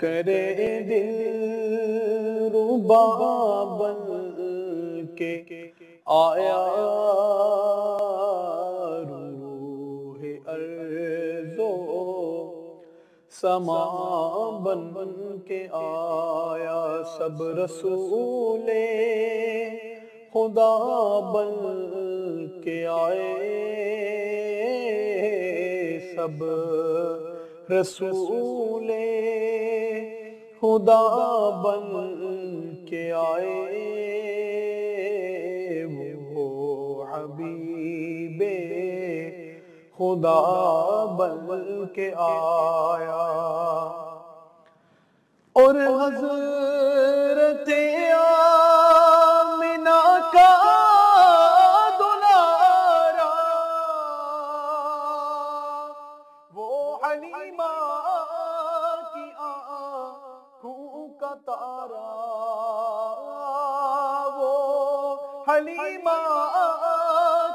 کرے دل ربا بن کے آیا روح ارض و سما بن کے آیا سب رسول خدا بن کے آئے سب رسول خدا بن کے آئے وہ حبیب خدا بن کے آیا اور حضرت آمنہ کا دلارا وہ حلیمہ کی آنکھوں کا تارا وہ حلیمہ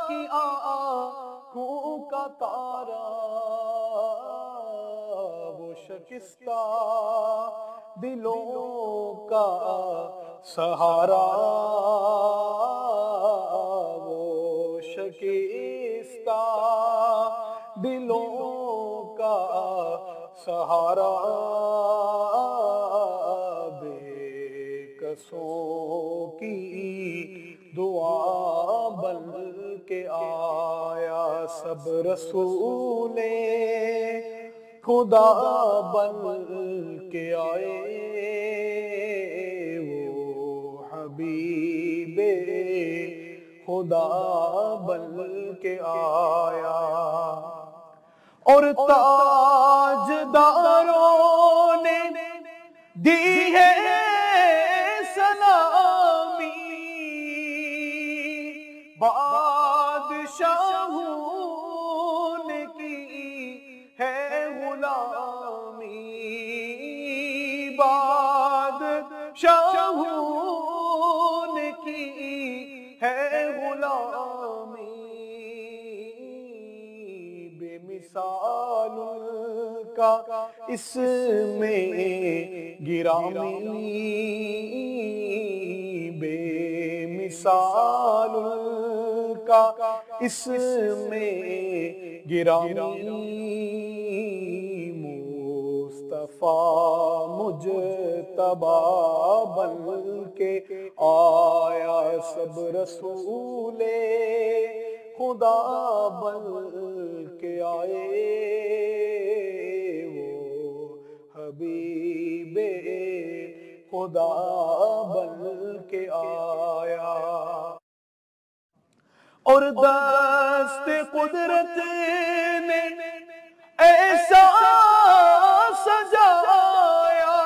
کی آنکھوں کا تارا وہ شکستہ دلوں کا سہارا وہ شکستہ دلوں کا سہارا بے کسوں کی دعا بن کے آیا سب رسول خدا بن کے آئے وہ حبیب خدا بن کے آیا اور تاجداروں نے دی ہے سلامی بادشاہوں نے کی ہے غلامی بادشاہوں نے کی ہے غلامی بے مثال کا اس میں گرامی بے مثال کا اس میں گرامی مصطفیٰ مجتبی بن کے آیا سب رسول خدا بن کے آئے وہ حبیب خدا بن کے آیا اور دست قدرت نے ایسا سجایا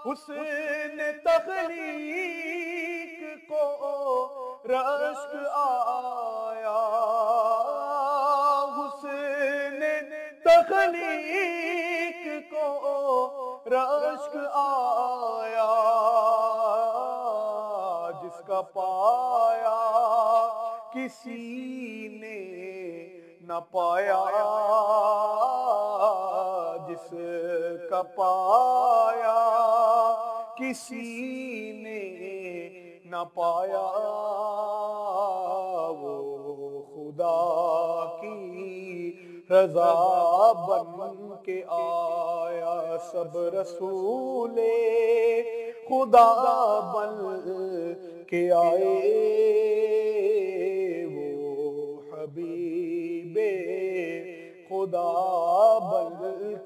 حسن تخلیق کو رشک آیا حسن تخلیق کو رشک آیا جس کا پایا کسی نے نہ پایا جس کا پایا کسی نے نہ پایا وہ خدا کی رضا بن کے آیا سب رسول خدا بن کے آئے وہ حبیب خدا بن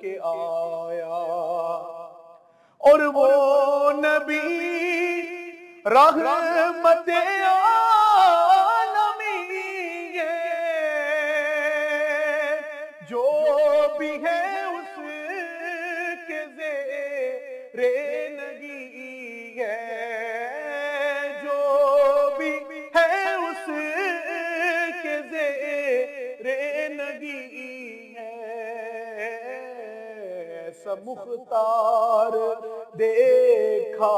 کے آیا اور وہ نبی رحمت عالمی ہے جو بھی ہے اس کے زیر نگی ہے جو بھی ہے اس کے زیر نگی ہے سب مختار دیکھا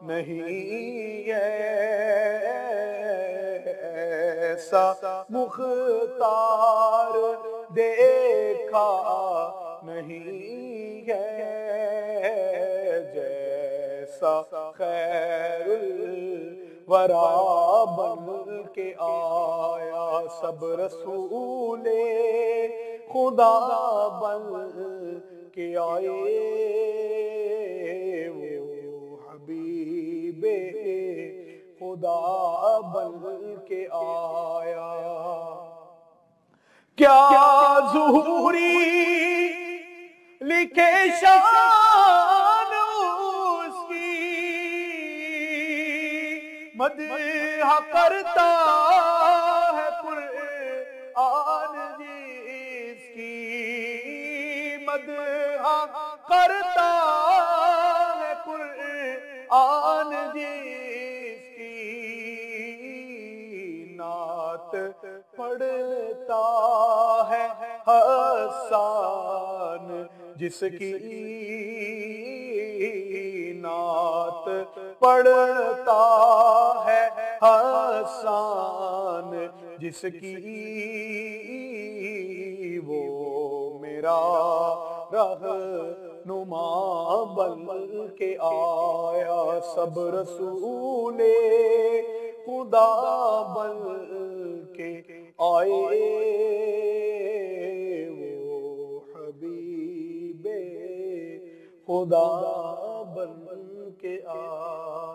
نہیں ہے ایسا مختار دیکھا دیکھا نہیں ہے، جیسا خیر الورا بن کے آیا سب رسول خدا بن کے آئے، وہ حبیب خدا بن کے آیا۔ کیا ظہوری لکھے شان اس کی، مدح کرتا ہے قرآن جس کی، مدح کرتا ہے قرآن جس کی، نعت پڑھتا ہے حسان جس کی، نعت پڑھتا ہے حسان جس کی، وہ میرا رہنما بن کے آیا سب رسول خدا بن کے آئے، وہ حبیب خدا بن کے آئے۔